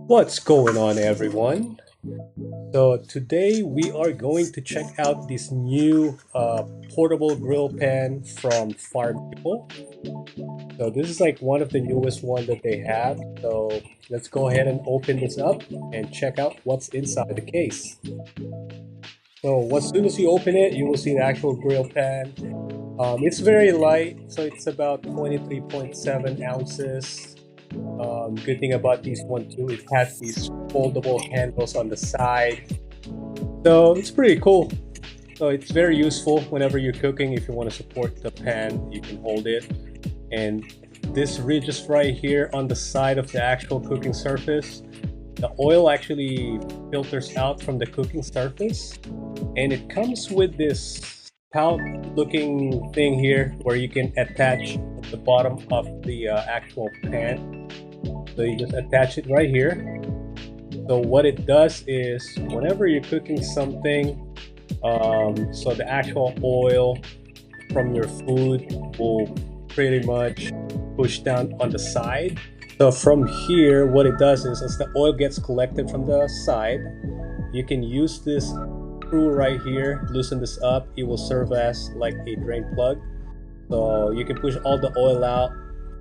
What's going on, everyone? So, today we are going to check out this new portable grill pan from FireMaple. So, this is like one of the newest one that they have. So, let's go ahead and open this up and check out what's inside the case. So, as soon as you open it, you will see the actual grill pan. It's very light, so it's about 23.7 ounces. Good thing about this one too, it has these foldable handles on the side. So it's pretty cool. So it's very useful whenever you're cooking. If you want to support the pan, you can hold it. And this ridge right here on the side of the actual cooking surface, the oil actually filters out from the cooking surface. And it comes with this pouch looking thing here where you can attach the bottom of the actual pan. So you just attach it right here. So what it does is whenever you're cooking something, so the actual oil from your food will pretty much push down on the side. So from here, what it does is as the oil gets collected from the side, you can use this screw right here, loosen this up. It will serve as like a drain plug. So you can push all the oil out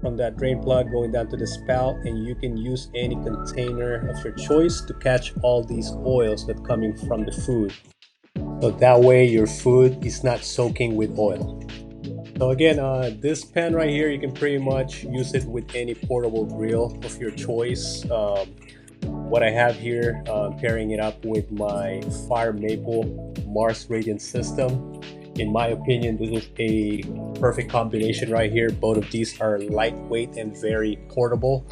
from that drain plug going down to the spout, and you can use any container of your choice to catch all these oils that coming from the food. So that way your food is not soaking with oil. So again, this pan right here, you can pretty much use it with any portable grill of your choice. What I have here, pairing it up with my FireMaple Mars Radiant system. In my opinion, this is a perfect combination right here. Both of these are lightweight and very portable,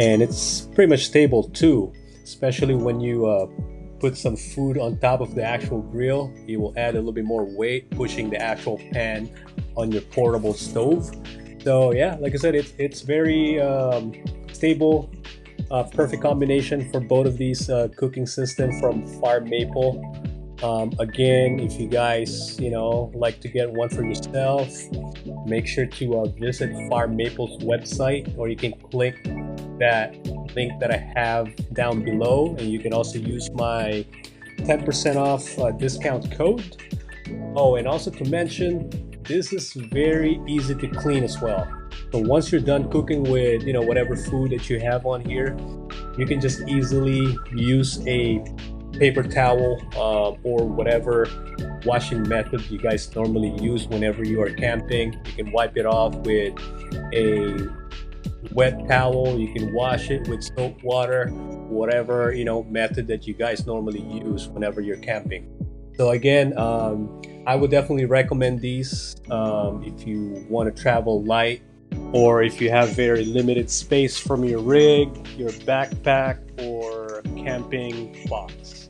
and it's pretty much stable too, especially when you put some food on top of the actual grill. It will add a little bit more weight, pushing the actual pan on your portable stove. So yeah, like I said, it's very stable. Perfect combination for both of these cooking system from FireMaple. Again, if you guys like to get one for yourself, make sure to visit FireMaple's website, or you can click that link that I have down below, and you can also use my 10% off discount code. Oh, and also to mention, this is very easy to clean as well. So once you're done cooking with whatever food that you have on here, you can just easily use a paper towel or whatever washing method you guys normally use whenever you are camping. You can wipe it off with a wet towel. You can wash it with soap water, whatever method that you guys normally use whenever you're camping. So again, I would definitely recommend these if you want to travel light, or if you have very limited space from your rig, your backpack, or camping box.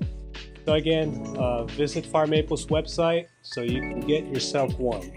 So again, visit FireMaple's website so you can get yourself one.